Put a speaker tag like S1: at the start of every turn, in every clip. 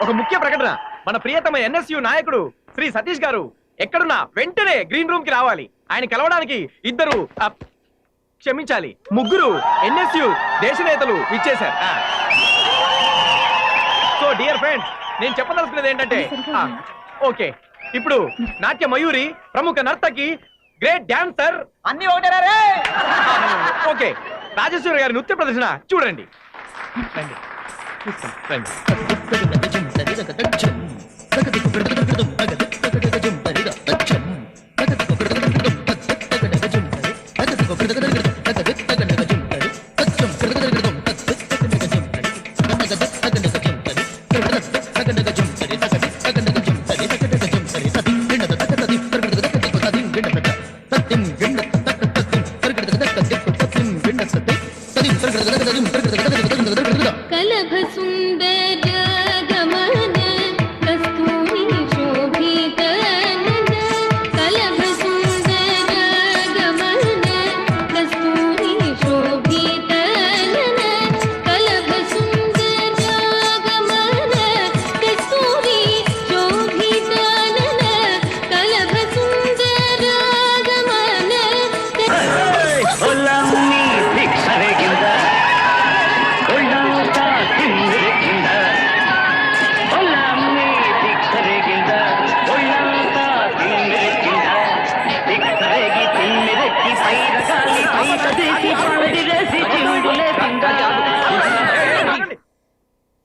S1: ఒక ముఖ్య ప్రకటన. మన ప్రియతమ ఎన్ఎస్యు నాయకుడు శ్రీ సతీష్ గారు ఎక్కడున్నా వెంటనే గ్రీన్ రూమ్ కి రావాలి. ఆయన కలవడానికి క్షమించాలి, ముగ్గురు ఎన్ఎస్యు దేశ నేతలు ఇచ్చేశారు. సో డియర్ ఫ్రెండ్స్, నేను చెప్పదలుచుకున్నది ఏంటంటే, ఓకే, ఇప్పుడు నాట్య మయూరి, ప్రముఖ నర్తకి, గ్రేట్ డాన్సర్ అన్ని ఒకటే. ఓకే, రాజేశ్వరి గారి నృత్య ప్రదర్శన చూడండి.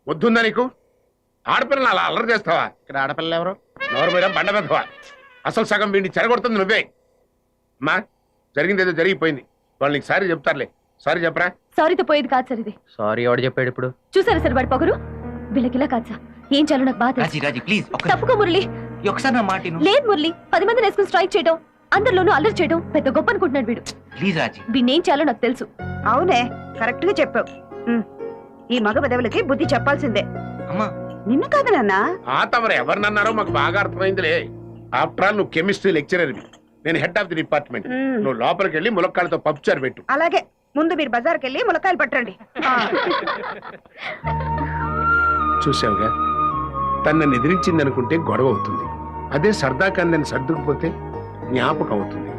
S2: వద్దుందా నీకు? ఆడపిల్లలు అలా అల్లరి చేస్తావా?
S3: ఇక్కడ ఆడపిల్లలు ఎవరు?
S2: నోరు మీద బండ పెద్దవా? అసలు సగం వీడిని చెడగొడుతుంది నువ్వే. అమ్మా, జరిగింది ఏదో జరిగిపోయింది. వాళ్ళు నీకు సారీ చెప్తారులే. సారీ చెప్పరా?
S4: సారీతో పోయేది కాదు సార్ ఇది.
S1: సారీ ఎవడు చెప్పాడు ఇప్పుడు?
S4: చూసారా సార్ వాడి పొగరు? వీళ్ళకిలా కాదు సార్. ఏం చాలు నాకు బాధ. తప్పుకో మురళి. లేదు మురళి, 10 మందిని వేసుకుని స్ట్రైక్ చేయడం, అందరిలోనూ అల్లరి చేయడం పెద్ద గొప్ప అనుకుంటున్నాడు వీడు. వీడినేం చాలో నాకు తెలుసు.
S5: అవునే, కరెక్ట్ గా చెప్పావు. ఈ మగ పదవులకి బుద్ధి చెప్పాల్సిందే. నిన్ను కాదు నాన్న.
S2: తమరు ఎవరినన్నారో మాకు బాగా అర్థమైందిలే. ఆఫ్టర్ ఆల్ నువ్వు కెమిస్ట్రీ లెక్చరర్వి, నేను హెడ్ ఆఫ్ ది డిపార్ట్మెంట్. నువ్వు లోపలికి వెళ్ళి ములక్కాళ్ళతో పప్పుచారు పెట్టు.
S5: అలాగే, ముందు మీరు బజార్కి వెళ్ళి ములక్కాయలు పట్టండి.
S2: చూసావుగా, తనని ఎదిరించింది అనుకుంటే గొడవ అవుతుంది. అదే సరదా కందని సర్దుకుపోతే జ్ఞాపకం అవుతుంది.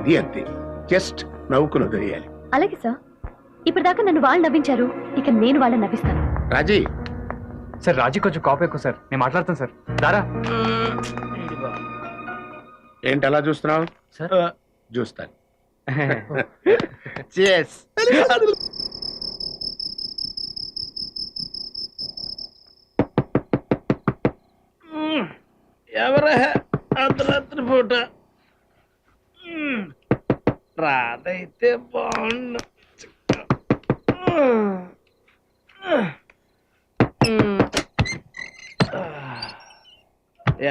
S2: ఇది అంతే, జస్ట్ నవ్వుకుని వదిలేయాలి.
S4: అలాగే సార్. ఇప్పటిదాకా నన్ను వాళ్ళు నవ్వించారు, ఇక నేను వాళ్ళని నవ్విస్తాను.
S2: రాజీ
S1: సార్, రాజీ కొంచెం కాపీ ఎక్కువ సార్. నేను మాట్లాడతాను సార్. దారా.
S2: ఏంటి అలా చూస్తున్నావు? చూస్తాను.
S3: ఎవరా అర్ధరాత్రి పూట రాదైతే బాగుండు.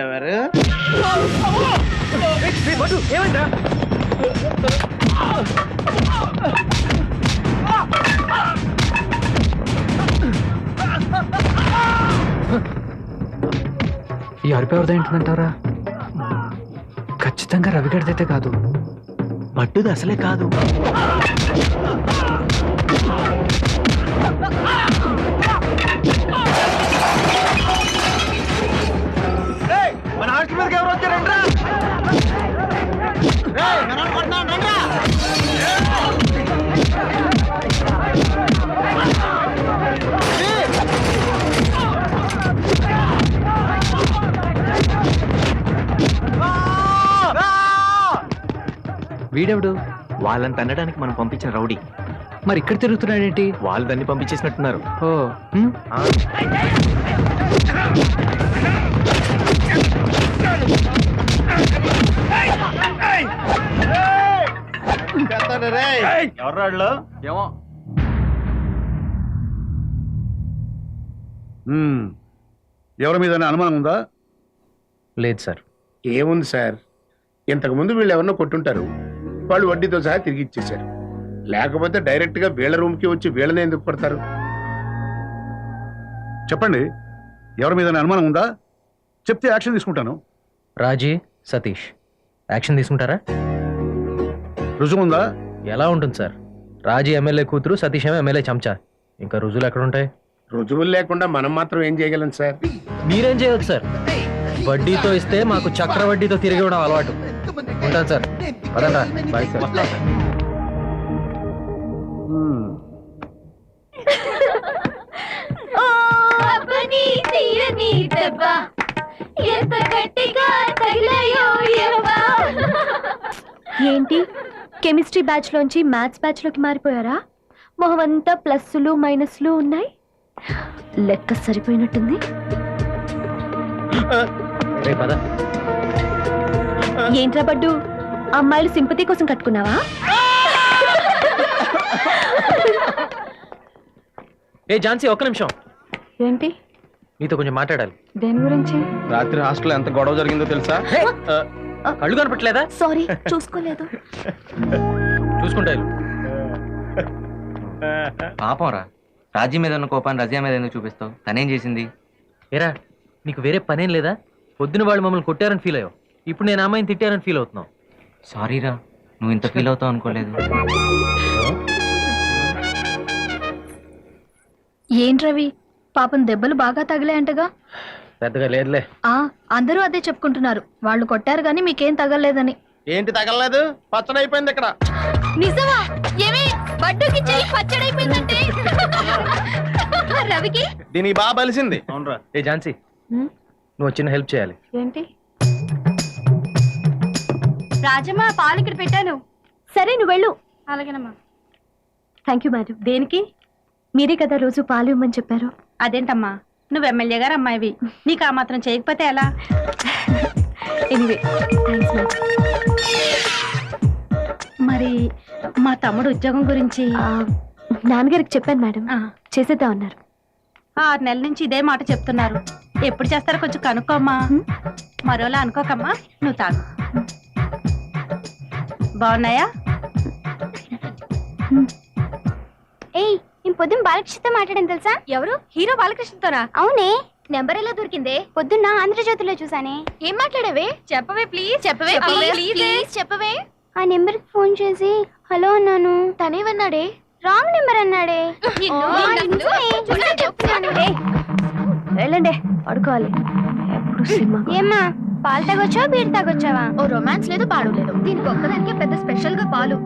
S3: ఎవరు?
S1: ఏమైందా? ఈ అరిపేవరిదా ఏంటంటారా? ఖచ్చితంగా రవిగడిదైతే కాదు, బట్టుది అసలే కాదు. మన హాస్టల్ మీదకి ఎవరు వచ్చారంట్రా? వీడెవడు? వాళ్ళని తన్నడానికి మనం పంపించిన రౌడీ. మరి ఇక్కడ తిరుగుతున్నాడేంటి? వాళ్ళు దాన్ని పంపించేసినట్టున్నారు. ఓ
S3: ఎవరాళ్ళు?
S1: ఏమో.
S6: ఎవరి మీద అనుమానం ఉందా?
S1: లేదు సార్.
S2: ఏముంది సార్, ఇంతకు ముందు వీళ్ళు ఎవరినో కొట్టుంటారు, వాళ్ళు వడ్డీతో సహా తిరిగి ఇచ్చేశారు. లేకపోతే డైరెక్ట్ గా వీళ్ళ రూమ్ కి వచ్చి వీళ్ళనే ఎందుకు కొడతారు?
S6: చెప్పండి, ఎవరి మీద అనుమానం ఉందా? చెప్తే యాక్షన్ తీసుకుంటాను.
S1: రాజీ, సతీష్, యాక్షన్ తీసుకుంటారా?
S6: రుజువు ఉందా?
S1: ఎలా ఉంటుంది సార్? రాజీ ఎమ్మెల్యే కూతురు, సతీష్ ఏమో ఎమ్మెల్యే చెంచా. ఇంకా రుజువులు ఎక్కడ ఉంటాయి?
S2: రుజువులు లేకుండా మనం మాత్రం ఏం చేయగలం సార్?
S1: మీరేం చేయొచ్చు సార్. వడ్డీతో ఇస్తే మాకు చక్రవడ్డీతో తిరిగి ఇవ్వడం అలవాటు. ఉంటాను సార్. పదండ్రా. Bye sir.
S4: ఓ అబ్బని తీయని దెబ్బ ఎంత గట్టిగా తగిలాయో యవ్వా. ఏంటి కెమిస్ట్రీ బ్యాచ్ లోంచి మ్యాథ్స్ బ్యాచ్ లోకి మారిపోయారా? మొహం అంతా ప్లస్లు మైనస్లు ఉన్నాయి. లెక్క సరిపోయినట్టుంది. ఏంట్రా బడ్డు, అమ్మాయిలు సింపతి కోసం కట్టుకున్నావా?
S1: ఏ ఝాన్సీ, ఒక్క నిమిషం.
S5: ఏంటి?
S1: నీతో కొంచెం మాట్లాడాలి.
S5: దేని గురించి?
S3: రాత్రి హాస్టల్ ఎంత గొడవ జరిగిందో తెలుసా?
S1: కళ్ళు కనపట్లేదా?
S4: సారీ, చూసుకోలేదు.
S1: చూసుకుంటా.
S7: పాపం రా, రాజీ మీద ఉన్న కోపాన్ని రజియా మీద ఎందుకు చూపిస్తావు? తనేం చేసింది?
S1: ఏరా, నీకు వేరే పనేం లేదా? పొద్దున వాళ్ళు మమ్మల్ని కొట్టారని ఫీల్ అయ్యావు, ఇప్పుడు నేను అమ్మాయిని తిట్టారని ఫీల్ అవుతున్నావు.
S7: సారీ రా, నువ్వు ఇంత ఫీల్ అవుతావు అనుకోలేదు.
S4: ఏంట్రవి, పాపం దెబ్బలు బాగా తగిలాయంటగా?
S1: పెద్దగా లేదులే.
S4: అందరూ అదే చెప్పుకుంటున్నారు. వాళ్ళు కొట్టారు గానీ మీకేం తగలలేదని.
S3: ఏంటి తగలలేదు? పచ్చడి అయిపోయింది ఇక్కడ.
S4: నిజమా? ఏమి బడ్డుకి చెయ్యి పచ్చడైపోయిందంటే రవికి
S3: దీనికి బాగా బలిసింది. అవునరా.
S1: ఏ ఝాన్సీ, నువ్వు చిన్న హెల్ప్ చేయాలి.
S5: ఏంటి?
S4: రాజమ్మ, పాలు ఇక్కడ పెట్టాను. సరే, నువ్వు వెళ్ళు. అలాగేనమ్మా. Thank you madam. దేనికి? మీరే కదా రోజు పాలు ఇవ్వమని చెప్పారు.
S5: అదేంటమ్మా, నువ్వు ఎమ్మెల్యే గారు అమ్మాయివి, నీకు ఆ మాత్రం చేయకపోతే ఎలా?
S4: Anyway, thanks madam.
S5: మరి మా తమ్ముడు ఉద్యోగం గురించి?
S4: నాన్నగారికి చెప్పాను మేడం, చేసేద్దాం అన్నారు.
S5: 6 నెలల నుంచి ఇదే మాట చెప్తున్నారు. ఎప్పుడు చేస్తారో కొంచెం కనుక్కోమ్మా. మరోలా అనుకోకమ్మా, నువ్వు తాగు. బాగున్నాయా?
S4: ఏయ్, నేను పొద్దున్న బాలకృష్ణతో మాట్లాడాను తెలుసా? ఎవరు? హీరో బాలకృష్ణతోనా? అవునే. నెంబర్ ఎలా దొరికిందే? పొద్దున్న ఆంధ్రజ్యోతిలో చూసానే. ఏం మాట్లాడావే? చెప్పవే ప్లీజ్. చెప్పవే ప్లీజ్. చెప్పవే. ఆ నెంబర్ కి ఫోన్ చేసి హలో అన్నాను. తనేమన్నాడే? రాంగ్ నెంబర్ అన్నాడే. వెళ్ళండి, పడుకోవాలి. ఏమ్మా, పాలు తాగొచ్చా బీర్ తాగొచ్చావా? ఓ రొమాన్స్ లేదు, పాడు లేదు. దీనికి ఒక్కదానికే పెద్ద స్పెషల్ గా పాలు.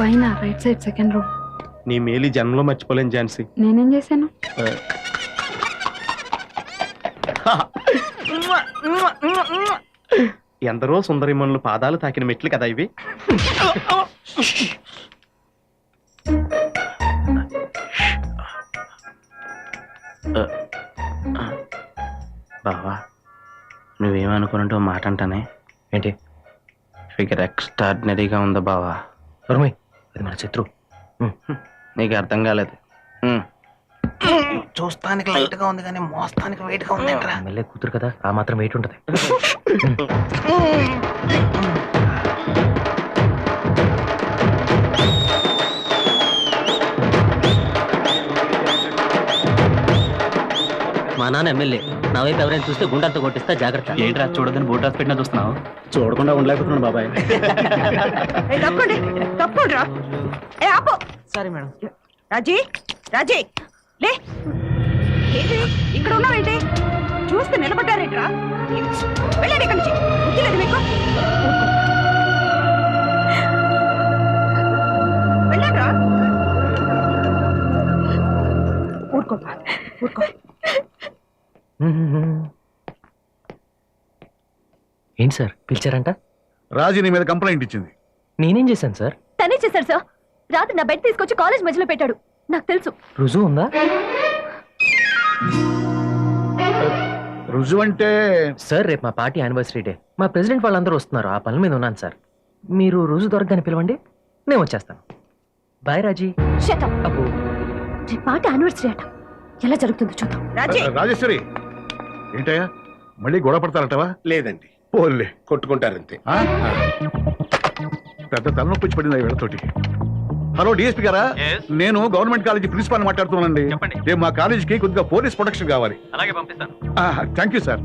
S5: పైన రైట్ సైడ్ సెకండ్ రూమ్.
S3: నీ మేలు జన్మలో మర్చిపోలేను ఝాన్సీ.
S5: నేనేం చేశాను?
S3: ఎందరో సుందరిమణులు పాదాలు తాకిన మెట్లు కదా ఇవి. బావా, నువ్వేమనుకున్నట్టు మాట అంటానే.
S1: ఏంటి?
S3: ఫిగర్ ఎక్స్ట్రాడినరీగా ఉందా బావా?
S1: అది మన శత్రు.
S3: నీకు అర్థం కాలేదు. చూస్తానికి లైట్ గా ఉంది కానీ మోస్తానికి వెయిట్ గా ఉంది.
S1: ఎమ్మెల్యే కూతురు కదా, ఆ మాత్రం వెయిట్ ఉంటది.
S8: మా నాన్న ఎమ్మెల్యే, నా వైపు ఎవరైనా చూస్తే గుండంతా కొట్టిస్తా, జాగ్రత్త.
S7: ఏంట్రా చూడదని బోట్ రాసి పెట్టినా చూస్తున్నావు?
S3: చూడకుండా ఉండలేకపోతున్నాను బాబాయ్.
S5: తప్పకుండా. ఏ ఆపో.
S7: సరే మేడం.
S5: రాజీ, రాజీ లే. ఏంటి ఇక్కడ ఉన్నావేంటి? చూస్తే నిలబడ్డారేంట్రా? వెళ్ళండి ఇక్కడి నుంచి. బుద్ధి లేదు మీకు? వెళ్ళండి రా. ఊరుకో ఊరుకో.
S1: ఏంటి సార్ పిలిచారంట?
S6: రాజీ నీ మీద కంప్లైంట్ ఇచ్చింది.
S1: నేనేం చేశాను సార్?
S4: తనే చేశాడు సార్. రాత్రి నా బెడ్ తీసుకొచ్చి కాలేజ్ మధ్యలో పెట్టాడు. నాకు తెలుసు.
S1: రుజువు ఉందా?
S6: రుజువు అంటే?
S1: సార్, రేపు మా పార్టీ యానివర్సరీ డే. మా ప్రెసిడెంట్ వాళ్ళందరూ వస్తున్నారు. ఆ పనుల మీద ఉన్నాను సార్. మీరు రుజువు దొరకగానే పిలవండి, నేను వచ్చేస్తాను. బాయ్ రాజీ.
S4: Shut up.
S1: అబ్బో,
S4: రేపు పార్టీ యానివర్సరీ అట. ఎలా జరుగుతుందో చూద్దాం.
S5: రాజీ,
S6: రాజేశ్వరి, ఏంటయ్యా మళ్ళీ గొడవ పడతారటవా?
S2: లేదండి,
S6: పోలే,
S2: కొట్టుకుంటారంతే.
S6: పెద్ద తలనొప్పి వచ్చి పడింది వీళ్ళతోటి. హలో డిఎస్పీ గారా, నేను గవర్నమెంట్ కాలేజీ ప్రిన్సిపాల్ మాట్లాడుతున్నానండి. రేపు మా కాలేజీకి కొద్దిగా పోలీస్ ప్రొటెక్షన్ కావాలి.
S1: అలాగే పంపిస్తాను.
S6: Thank you sir.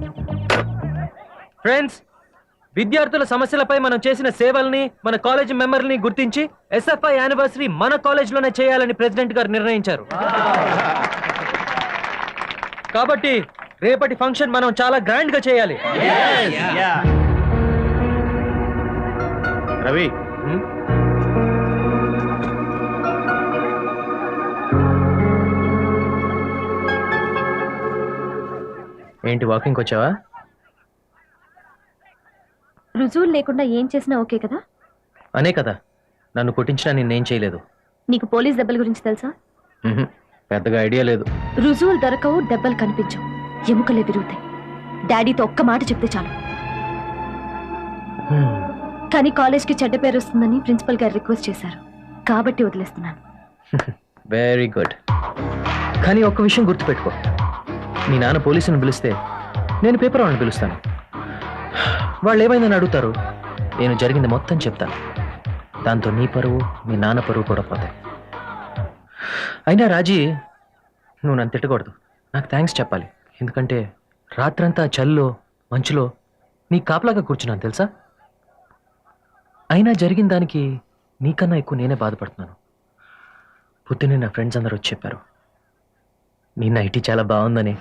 S1: ఫ్రెండ్స్,
S9: విద్యార్థుల సమస్యలపై మనం చేసిన సేవల్ని మన కాలేజ్ మెంబర్ని గుర్తించి ఎస్ఎఫ్ఐ యానివర్సరీ మన కాలేజ్ లోనే చేయాలని ప్రెసిడెంట్ గారు నిర్ణయించారు. కాబట్టి రేపటి ఫంక్షన్ మనం చాలా గ్రాండ్ గా చేయాలి.
S2: రవి
S9: ఏంటి వాకింగ్ వచ్చావా?
S4: రుజువులు లేకుండా ఏం చేసినా ఓకే కదా?
S9: అనే కదా నన్ను కొట్టించినా నిన్నేం చేయలేదు.
S4: నీకు పోలీస్ దెబ్బల గురించి తెలుసా?
S9: పెద్దగా ఐడియా లేదు.
S4: రుజువులు దొరకవు, దెబ్బలు కనిపించవు, ఎముకలే విరుగుతాయి. డాడీతో ఒక్క మాట చెప్తే చాలు. కానీ కాలేజ్కి చెడ్డ పేరు వస్తుందని ప్రిన్సిపల్ గారు రిక్వెస్ట్ చేశారు, కాబట్టి వదిలేస్తున్నాను.
S9: Very good. కానీ ఒక్క విషయం గుర్తుపెట్టుకో, మీ నాన్న పోలీసుని పిలిస్తే నేను పేపర్ వాళ్ళని పిలుస్తాను. వాళ్ళు ఏమైందని అడుగుతారు, నేను జరిగింది మొత్తం చెప్తాను. దాంతో నీ పరువు మీ నాన్న పరువు కూడా పోతాయి. అయినా రాజీ, నువ్వు నన్ను తిట్టకూడదు, నాకు థ్యాంక్స్ చెప్పాలి. ఎందుకంటే రాత్రంతా చలిలో మంచులో నీ కాపలాగా కూర్చున్నాను తెలుసా. అయినా జరిగిన దానికి నీకన్నా ఎక్కువ నేనే బాధపడుతున్నాను. పొద్దున్నే నా ఫ్రెండ్స్ అందరూ వచ్చి చెప్పారు నీ నైటీ చాలా బాగుందని.